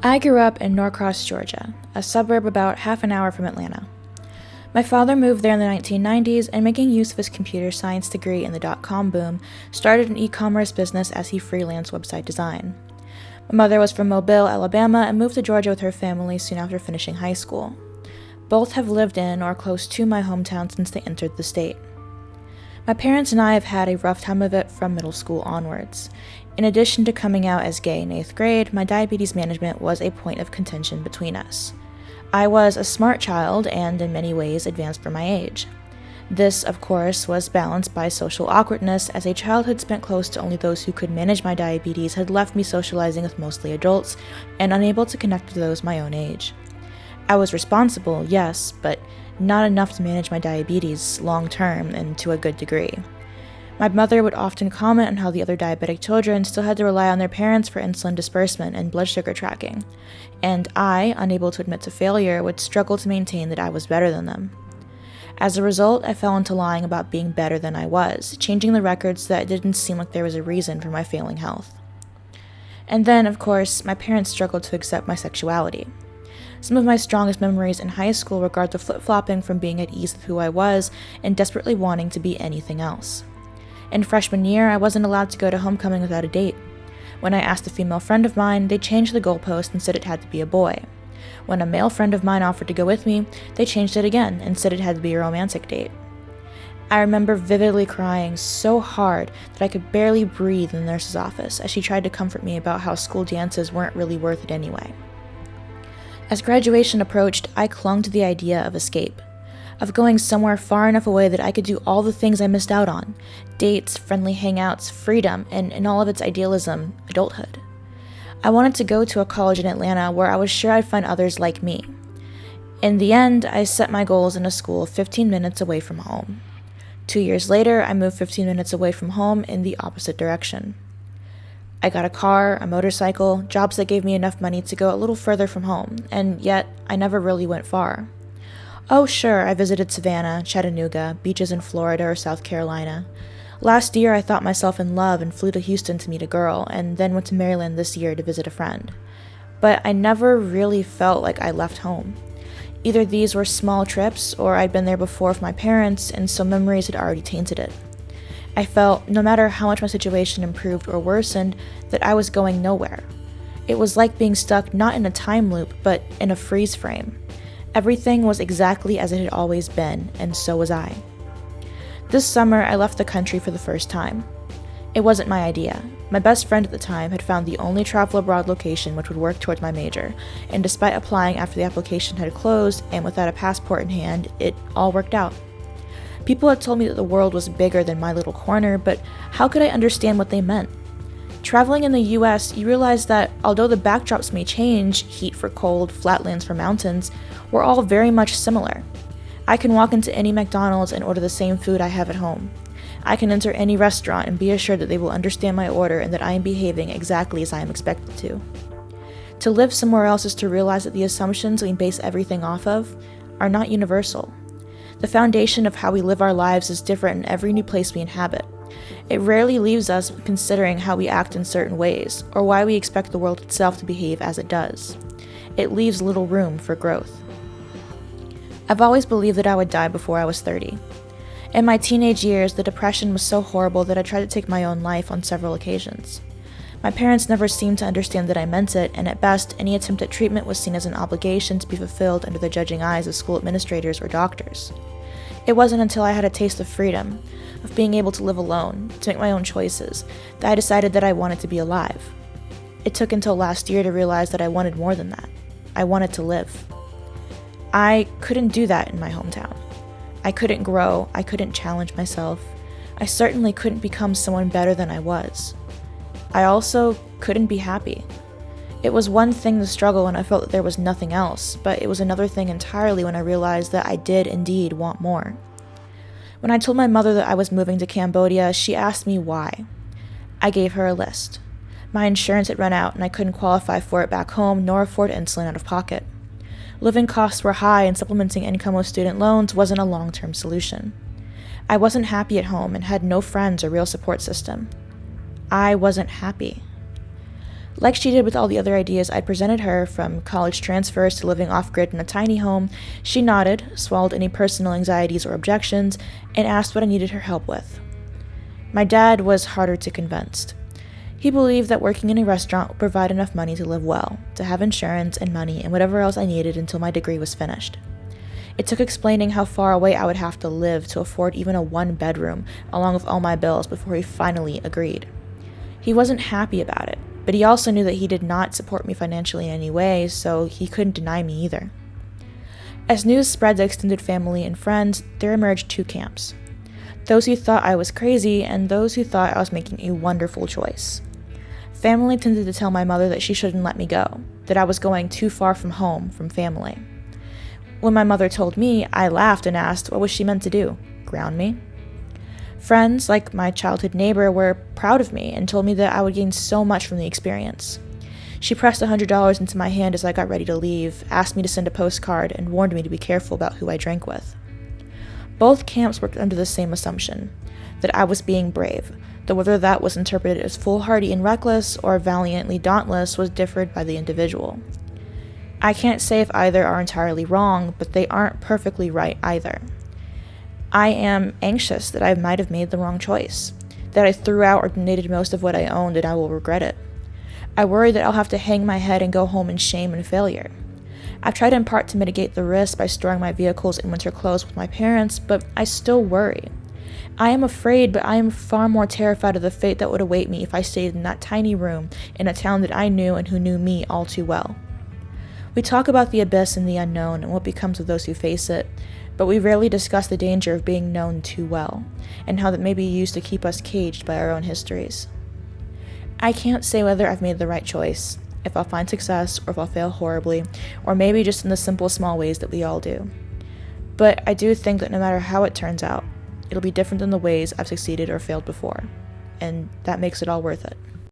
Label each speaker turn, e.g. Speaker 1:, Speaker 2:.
Speaker 1: I grew up in Norcross, Georgia, a suburb about half an hour from Atlanta. My father moved there in the 1990s and, making use of his computer science degree in the dot-com boom, started an e-commerce business as he freelanced website design. My mother was from Mobile, Alabama, and moved to Georgia with her family soon after finishing high school. Both have lived in or close to my hometown since they entered the state. My parents and I have had a rough time of it from middle school onwards. In addition to coming out as gay in 8th grade, my diabetes management was a point of contention between us. I was a smart child and, in many ways, advanced for my age. This, of course, was balanced by social awkwardness, as a childhood spent close to only those who could manage my diabetes had left me socializing with mostly adults and unable to connect with those my own age. I was responsible, yes, but not enough to manage my diabetes long-term and to a good degree. My mother would often comment on how the other diabetic children still had to rely on their parents for insulin disbursement and blood sugar tracking, and I, unable to admit to failure, would struggle to maintain that I was better than them. As a result, I fell into lying about being better than I was, changing the records so that it didn't seem like there was a reason for my failing health. And then, of course, my parents struggled to accept my sexuality. Some of my strongest memories in high school regard to flip-flopping from being at ease with who I was and desperately wanting to be anything else. In freshman year, I wasn't allowed to go to homecoming without a date. When I asked a female friend of mine, they changed the goalpost and said it had to be a boy. When a male friend of mine offered to go with me, they changed it again and said it had to be a romantic date. I remember vividly crying so hard that I could barely breathe in the nurse's office as she tried to comfort me about how school dances weren't really worth it anyway. As graduation approached, I clung to the idea of escape, of going somewhere far enough away that I could do all the things I missed out on: dates, friendly hangouts, freedom, and in all of its idealism, adulthood. I wanted to go to a college in Atlanta where I was sure I'd find others like me. In the end, I set my goals in a school 15 minutes away from home. 2 years later, I moved 15 minutes away from home in the opposite direction. I got a car, a motorcycle, jobs that gave me enough money to go a little further from home, and yet I never really went far. Oh sure, I visited Savannah, Chattanooga, beaches in Florida or South Carolina. Last year I thought myself in love and flew to Houston to meet a girl, and then went to Maryland this year to visit a friend. But I never really felt like I left home. Either these were small trips, or I'd been there before with my parents, and so memories had already tainted it. I felt, no matter how much my situation improved or worsened, that I was going nowhere. It was like being stuck not in a time loop, but in a freeze frame. Everything was exactly as it had always been, and so was I. This summer, I left the country for the first time. It wasn't my idea. My best friend at the time had found the only travel abroad location which would work towards my major, and despite applying after the application had closed and without a passport in hand, it all worked out. People had told me that the world was bigger than my little corner, but how could I understand what they meant? Traveling in the US, you realize that although the backdrops may change, heat for cold, flatlands for mountains, we're all very much similar. I can walk into any McDonald's and order the same food I have at home. I can enter any restaurant and be assured that they will understand my order and that I am behaving exactly as I am expected to. To live somewhere else is to realize that the assumptions we base everything off of are not universal. The foundation of how we live our lives is different in every new place we inhabit. It rarely leaves us considering how we act in certain ways, or why we expect the world itself to behave as it does. It leaves little room for growth. I've always believed that I would die before I was 30. In my teenage years, the depression was so horrible that I tried to take my own life on several occasions. My parents never seemed to understand that I meant it, and at best, any attempt at treatment was seen as an obligation to be fulfilled under the judging eyes of school administrators or doctors. It wasn't until I had a taste of freedom, of being able to live alone, to make my own choices, that I decided that I wanted to be alive. It took until last year to realize that I wanted more than that. I wanted to live. I couldn't do that in my hometown. I couldn't grow, I couldn't challenge myself. I certainly couldn't become someone better than I was. I also couldn't be happy. It was one thing to struggle when I felt that there was nothing else, but it was another thing entirely when I realized that I did indeed want more. When I told my mother that I was moving to Cambodia, she asked me why. I gave her a list. My insurance had run out and I couldn't qualify for it back home nor afford insulin out of pocket. Living costs were high and supplementing income with student loans wasn't a long-term solution. I wasn't happy at home and had no friends or real support system. I wasn't happy. Like she did with all the other ideas I presented her, from college transfers to living off-grid in a tiny home, she nodded, swallowed any personal anxieties or objections, and asked what I needed her help with. My dad was harder to convince. He believed that working in a restaurant would provide enough money to live well, to have insurance and money and whatever else I needed until my degree was finished. It took explaining how far away I would have to live to afford even a one-bedroom, along with all my bills, before he finally agreed. He wasn't happy about it, but he also knew that he did not support me financially in any way, so he couldn't deny me either. As news spread to extended family and friends, there emerged two camps. Those who thought I was crazy, and those who thought I was making a wonderful choice. Family tended to tell my mother that she shouldn't let me go, that I was going too far from home, from family. When my mother told me, I laughed and asked what was she meant to do, ground me? Friends, like my childhood neighbor, were proud of me and told me that I would gain so much from the experience. She pressed $100 into my hand as I got ready to leave, asked me to send a postcard, and warned me to be careful about who I drank with. Both camps worked under the same assumption, that I was being brave, though whether that was interpreted as foolhardy and reckless or valiantly dauntless was differed by the individual. I can't say if either are entirely wrong, but they aren't perfectly right either. I am anxious that I might have made the wrong choice, that I threw out or donated most of what I owned and I will regret it. I worry that I'll have to hang my head and go home in shame and failure. I've tried in part to mitigate the risk by storing my vehicles in winter clothes with my parents, but I still worry. I am afraid, but I am far more terrified of the fate that would await me if I stayed in that tiny room in a town that I knew and who knew me all too well. We talk about the abyss and the unknown and what becomes of those who face it, but we rarely discuss the danger of being known too well, and how that may be used to keep us caged by our own histories. I can't say whether I've made the right choice, if I'll find success or if I'll fail horribly, or maybe just in the simple small ways that we all do. But I do think that no matter how it turns out, it'll be different than the ways I've succeeded or failed before, and that makes it all worth it.